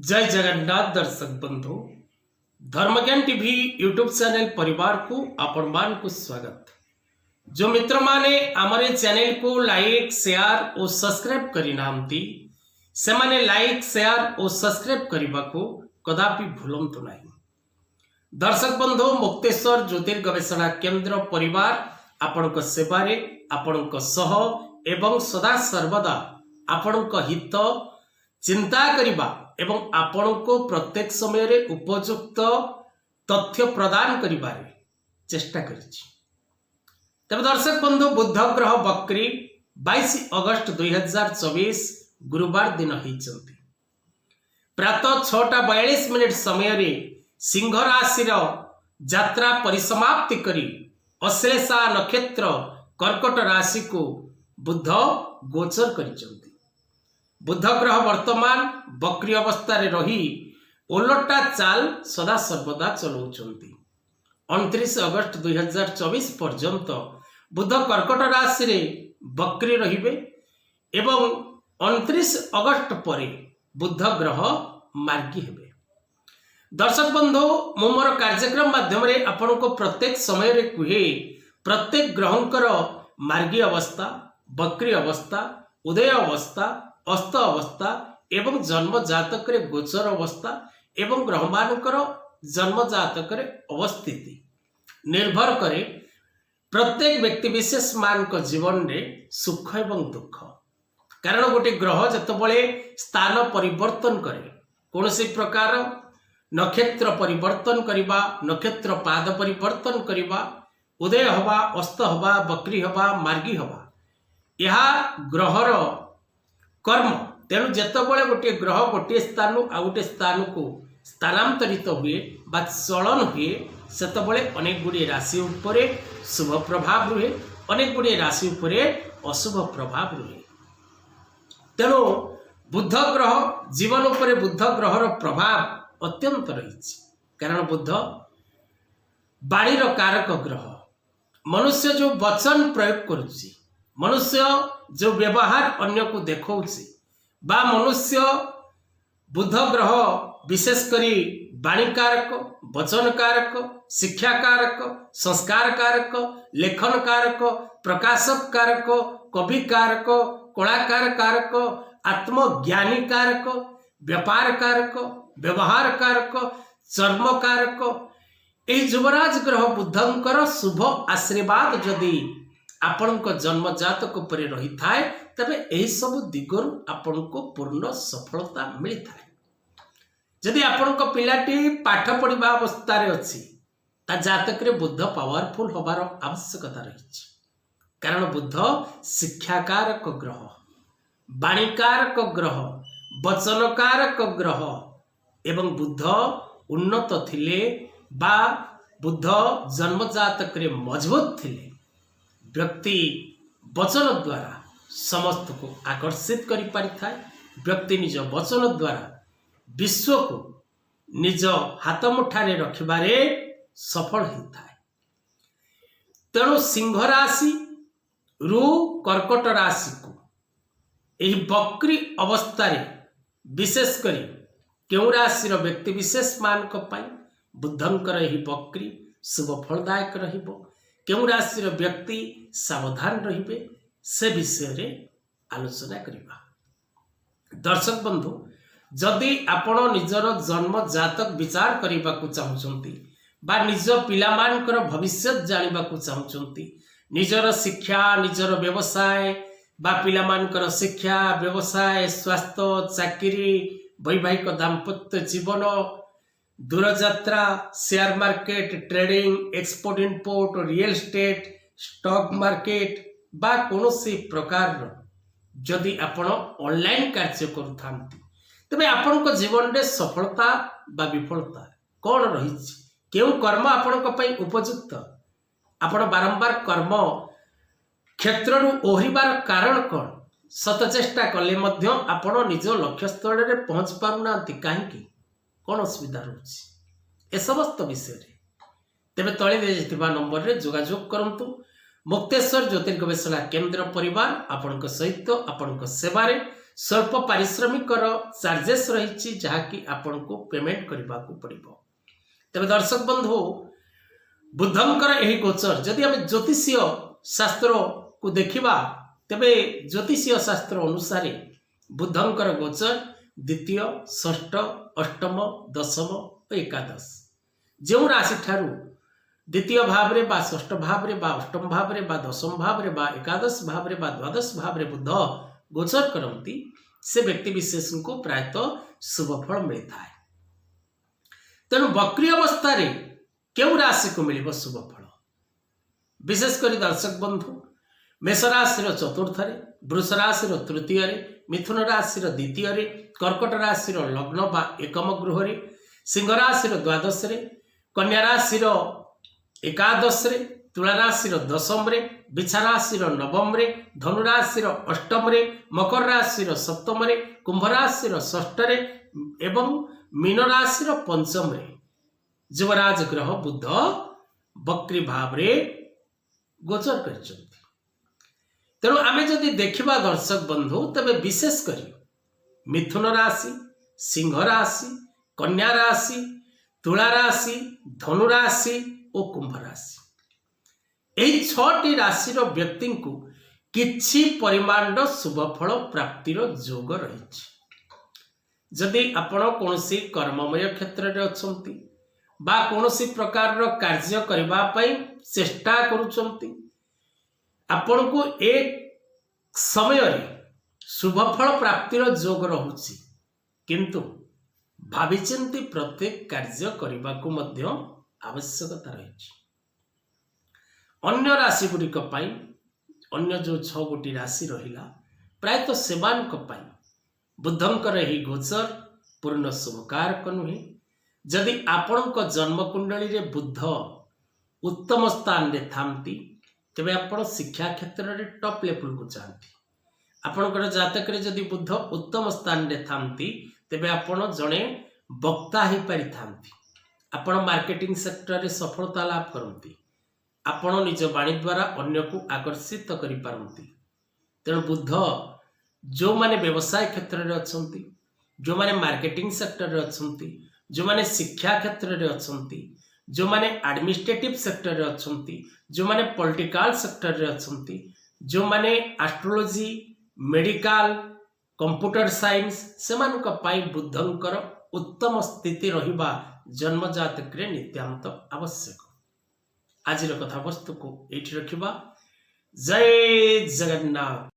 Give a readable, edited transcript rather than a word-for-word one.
जय जगन्नाथ दर्शक बंधु धर्मज्ञान टीवी यूट्यूब चैनल परिवार को आपण मान को स्वागत। जो मित्र माने हमारे चैनल को लाइक शेयर और सब्सक्राइब करी नामती से माने लाइक शेयर और सब्सक्राइब करने को कदापि भूलंतु नहीं। दर्शक बंधु मुक्तेश्वर ज्योतिर्गवेषणा केंद्र परिवार आपण सेवारे आपण सह एवं सदा सर्वदा आपण हित चिंता करिबा एवं आपण को प्रत्येक समय रे उपयुक्त तथ्य प्रदान करिबारे चेष्टा करिछि। तब दर्शक बंधु बुध ग्रह बकरी 22 अगस्त 2024 गुरुवार दिन होइचंती। प्रातः 6:42 समय रे सिंह राशि यात्रा परिसमाप्ति करी अश्लेषा नक्षत्र कर्कट राशि को बुध गोचर करिचंती। बुध ग्रह वर्तमान बक्री अवस्था रे रही ओलटा चाल सदा सर्वदा चलाउछंती। 29 अगस्त 2024 पर्यंत बुध कर्कट राशि रे बक्री रहिबे एवं 29 अगस्त परे बुध ग्रह मार्गी हेबे। दर्शक बंधु मु मोर कार्यक्रम माध्यम रे आपण को प्रत्येक समय रे कुहे प्रत्येक ग्रहंकर मार्गी अवस्था, बक्री अवस्था, उदय अवस्था, अस्त अवस्था एवं जन्म जातक रे गोचर अवस्था एवं ग्रह मानकर जन्म जातक रे अवस्थिति निर्भर करे प्रत्येक व्यक्ति विशेष मान को जीवन रे सुख एवं दुख। कारण गोटे ग्रह जतबले स्थान परिवर्तन करे कोनोसी प्रकार नक्षत्र परिवर्तन करिबा, नक्षत्र पाद परिवर्तन करिबा, उदय हवा, अस्त हवा, बक्री हवा, मार्गी हवा, यह ग्रहर कर्म। तेणु जेतबले गोटे ग्रह गोटे स्थान आ गोटे स्थान को स्थानांतरित हुए बा चलन हुए सेतबले अनेक गुड़े राशि उपरे शुभ प्रभाव रुहे, अनेक गुड़े राशि उपरे अशुभ प्रभाव रुहे। तेणु बुध ग्रह जीवन उपरे बुध ग्रहर प्रभाव अत्यंत रही। कारण बुध बाणीर कारक ग्रह। मनुष्य जो वचन प्रयोग करुच्ची, मनुष्य जो व्यवहार अन्य को देखौछि बा मनुष्य बुध ग्रह विशेष करी वाणी कारक, वचन कारक, शिक्षा कारक, संस्कार कारक, लेखन कारक, प्रकाशक कारक, कवि कारक, कलाकार कारक, आत्मज्ञानी कारक, व्यापार कारक, व्यवहार कारक, चर्म कारक। यही युवराज ग्रह बुधंकर शुभ आशीर्वाद जदि आपण को जन्म जातक पर रही थाए तबे यही सब दिगरु आपण को पूर्ण सफलता मिली थाए। जदि आपण को पिलाटी पाठ पढ़ा अवस्था रे अछि ता जातक रे बुध पावरफुल होबार आवश्यकता रही। कारण बुध शिक्षाकारक ग्रह, वाणीकारक ग्रह, वचनकारक ग्रह एवं बुध उन्नत थिले बा बुध जन्म जातक रे मजबूत थिले व्यक्ति वचन द्वारा समस्त को आकर्षित करि पारि थाए। व्यक्ति निज वचन द्वारा विश्व को निज हाथ मुठारे रखिबारे सफल होता है। तेणु सिंह राशि रु कर्कट राशि को यही बक्री अवस्था रे विशेष करी केउ राशि व्यक्ति विशेष मान को पाई बुधंकर यही बक्री शुभ फलदायक रहिबो। केउ राशि व्यक्ति सावधान रहिबे से विषय रे आलोचना करिबा। दर्शक बंधु जदि आपण निजर जन्म जातक विचार करबा को चाहुचंती बा निज पिला मानकर भविष्य जानिबा को चाहुचंती, निजर शिक्षा, निजर व्यवसाय बा पिला मानकर शिक्षा, व्यवसाय, स्वास्थ्य, चाकरी, वैवाहिक दाम्पत्य जीवन, दूरयात्रा, share market, trading, export import, real estate, stock market बा कोनोसी प्रकार जदि आपण ऑनलाइन कार्य करुथांती तबे आपण को जीवन रे सफलता बा विफलता कौन रही, केउ कर्म आपण को पई उपयुक्त, आपण बारंबार कर्म क्षेत्र रु ओहरिबार कारण कौन, सत चेष्टा कले मध्य आपण निज लक्ष्य स्थल रे पहुंच पारुना काहेकि कौन असुविधा रोचे ए समस्त विषय रे तेबे तळे देथिबा नंबर रे जोगाजोग करंतु। मुक्तेश्वर ज्योतिर्गवेषणा केंद्र परिवार आपणक सहित आपणक सेवारे स्वल्प पारिश्रमिक चार्जेस रही जहाँकि आपण को पेमेंट करने को पड़ो। तेज दर्शक बंधु बुद्धंकर यही गोचर जदि आम ज्योतिषीय शास्त्र को देखा तेबे ज्योतिषीय शास्त्र अनुसार बुद्धंकर गोचर द्वितीय षष्ठ अष्टम दशम और एकादश जो राशि ठारू द्वितीय भाव रे बा षष्ठ भाव रे बा अष्टम भाव रे बा दशम भाव रे बा एकादश भाव रे बा द्वादश भाव रे बुध गोचर करती से व्यक्ति विशेष को प्रायतः शुभ फल मिलता है। तेणु वक्री अवस्था क्यों राशि को मिल शुभ फल विशेषकर दर्शक बंधु मेष राशि चतुर्थ वृष राशि तृतीय मिथुन राशि द्वितीय कर्कट राशि लग्न बा एकम गृह सिंह राशि द्वादश कन्या राशि एकादश तुला राशि दशम बिछा राशि नवम धनु राशि अष्टम मकर राशि सप्तम कुंभ राशि षष्ठ एवं मीन राशि पंचम युवराज ग्रह बुध वक्री भाव गोचर कर। तेणु आमे जदि देखिबा दर्शक बंधु तबे विशेषकर मिथुन राशि सिंह राशि कन्या राशि तुला राशि धनु राशि और कुंभ राशि यही छटी राशि व्यक्ति को किछि परिमाण शुभ फल प्राप्तिर जोग रही। जदि आपण कौनसी कर्ममय क्षेत्र में अछंती बा कौनसी प्रकार कार्य करबा पई चेष्टा करूचंती आपण को एक समय शुभ फल प्राप्तिर जोग रहुछि किंतु भाविचिंती प्रत्येक कार्य करबा को मध्य आवश्यकता रही। अन्य राशि गुड़िक अन्य जो 6 गोटी राशि रहिला प्रायतः सेवानक बुद्धंकर यही गोचर पूर्ण शुभकारक नुहे। जदि आपण जन्म कुंडली रे बुद्ध उत्तम स्थान रे थांती तेबे आपण शिक्षा क्षेत्र रे टॉप लेवल को चाहती। आपणकर जातक रे जदि बुद्ध उत्तम स्थान रे थांती तेबे आपण जणे वक्ता ही पारि थांती। आपण मार्केटिंग सेक्टर रे सफलता लाभ करती। आपण निज वाणी द्वारा अन्य को आकर्षित करि पारंती। तेणु बुद्ध जो माने व्यवसाय क्षेत्र रे अछंती जो माने मार्केटिंग सेक्टर रे अछंती जो माने शिक्षा क्षेत्र रे अछंती जो माने एडमिनिस्ट्रेटिव सेक्टर रे अछंती जो माने पॉलिटिकल सेक्टर रे अछंती जो माने एस्ट्रोलॉजी मेडिकल कंप्यूटर साइंस सेमानक पाई बुद्धंकर उत्तम स्थिति रहिबा जन्म जातक रे नित्यांत आवश्यक। आज कथा वस्तु को एठी रखिबा। जय जगन्नाथ।